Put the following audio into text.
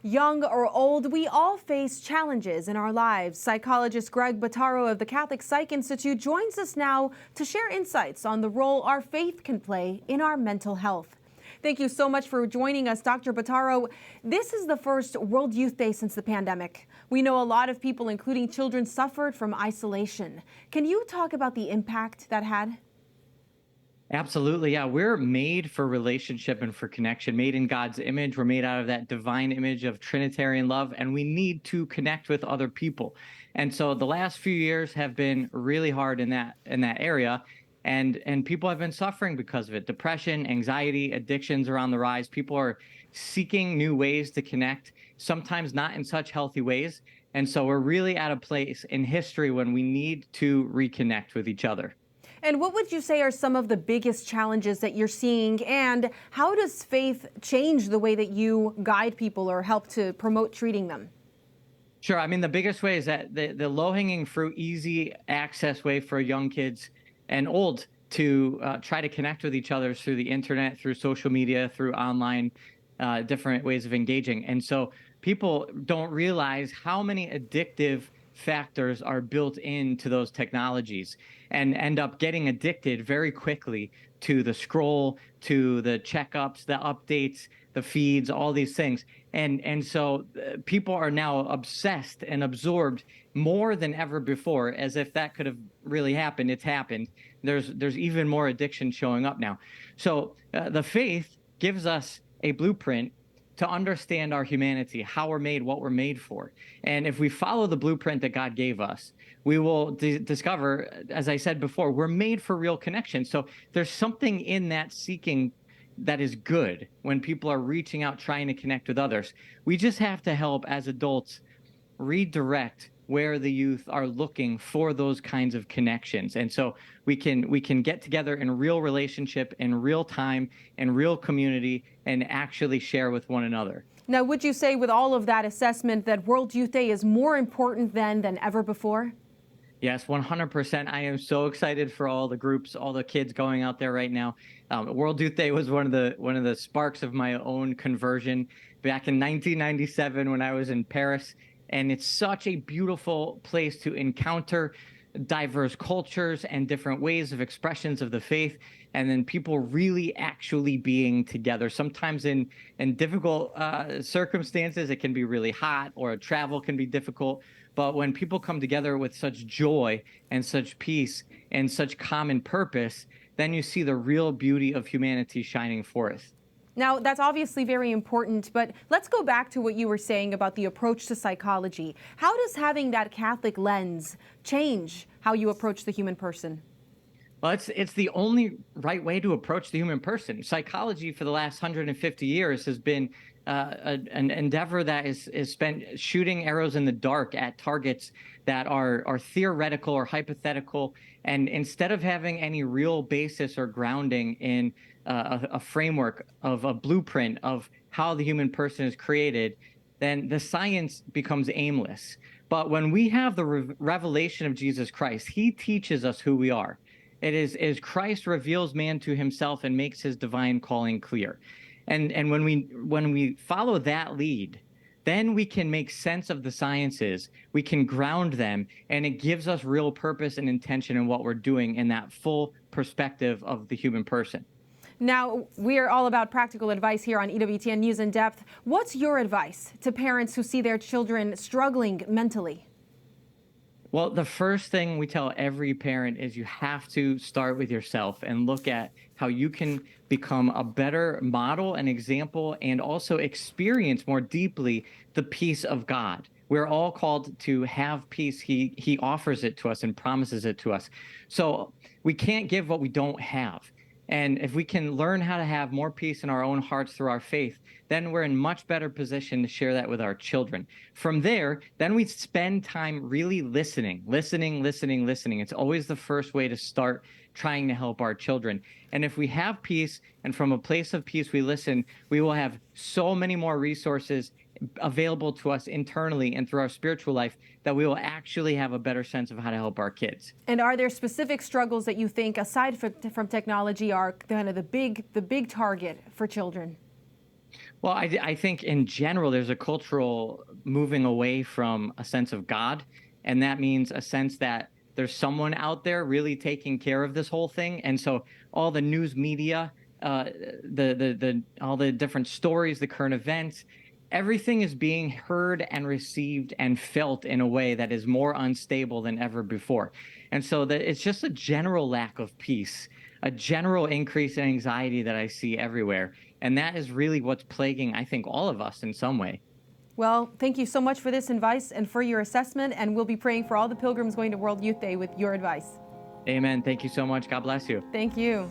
Young or old, we all face challenges in our lives. Psychologist Bottaro of the Catholic Psych Institute joins us now to share insights on the role our faith can play in our mental health. Thank you so much for joining us, Dr. Bottaro. This is the first World Youth Day since the pandemic. We know a lot of people, including children, suffered from isolation. Can you talk about the impact that had? Absolutely. Yeah. We're made for relationship and for connection, made in God's image. We're made out of that divine image of Trinitarian love, and we need to connect with other people. And so the last few years have been really hard in that area. And people have been suffering because of it. Depression, anxiety, addictions are on the rise. People are seeking new ways to connect, sometimes not in such healthy ways. And so we're really at a place in history when we need to reconnect with each other. And what would you say are some of the biggest challenges that you're seeing, and how does faith change the way that you guide people or help to promote treating them? Sure. I mean, the biggest way is that the low-hanging fruit, easy access way for young kids and old to try to connect with each other through the internet, through social media, through online different ways of engaging. And so people don't realize how many addictive factors are built into those technologies and end up getting addicted very quickly to the scroll, to the checkups, the updates, the feeds, all these things. And so people are now obsessed and absorbed more than ever before, as if that could have really happened. It's happened. There's even more addiction showing up now. So the faith gives us a blueprint to understand our humanity, how we're made, what we're made for. And if we follow the blueprint that God gave us, we will discover, as I said before, we're made for real connection. So there's something in that seeking that is good when people are reaching out, trying to connect with others. We just have to help as adults redirect where the youth are looking for those kinds of connections. And so we can get together in real relationship, in real time, in real community, and actually share with one another. Now, would you say with all of that assessment that World Youth Day is more important than ever before? Yes, 100%. I am so excited for all the groups, all the kids going out there right now. World Youth Day was one of the sparks of my own conversion back in 1997 when I was in Paris. And it's such a beautiful place to encounter diverse cultures and different ways of expressions of the faith, and then people really actually being together. Sometimes in difficult circumstances, it can be really hot, or travel can be difficult. But when people come together with such joy and such peace and such common purpose, then you see the real beauty of humanity shining forth. Now, that's obviously very important, but let's go back to what you were saying about the approach to psychology. How does having that Catholic lens change how you approach the human person? Well, it's the only right way to approach the human person. Psychology for the last 150 years has been an endeavor that is spent shooting arrows in the dark at targets that are theoretical or hypothetical. And instead of having any real basis or grounding in a framework of a blueprint of how the human person is created, then the science becomes aimless. But when we have the revelation of Jesus Christ, he teaches us who we are. It is as Christ reveals man to himself and makes his divine calling clear. And when we follow that lead, then we can make sense of the sciences, we can ground them, and it gives us real purpose and intention in what we're doing in that full perspective of the human person. Now, we are all about practical advice here on EWTN News in Depth. What's your advice to parents who see their children struggling mentally? Well, the first thing we tell every parent is you have to start with yourself and look at how you can become a better model and example, and also experience more deeply the peace of God. We're all called to have peace. He offers it to us and promises it to us. So we can't give what we don't have. And if we can learn how to have more peace in our own hearts through our faith, then we're in much better position to share that with our children. From there, then we spend time really listening. It's always the first way to start trying to help our children. And if we have peace, and from a place of peace we listen, we will have so many more resources available to us internally and through our spiritual life that we will actually have a better sense of how to help our kids. And are there specific struggles that you think, aside from technology, are kind of the big target for children? Well, I think in general, there's a cultural moving away from a sense of God. And that means a sense that there's someone out there really taking care of this whole thing. And so all the news media, all the different stories, the current events, everything is being heard and received and felt in a way that is more unstable than ever before. And so that it's just a general lack of peace, a general increase in anxiety that I see everywhere. And that is really what's plaguing, I think, all of us in some way. Well, thank you so much for this advice and for your assessment, and we'll be praying for all the pilgrims going to World Youth Day with your advice. Amen. Thank you so much. God bless you. Thank you.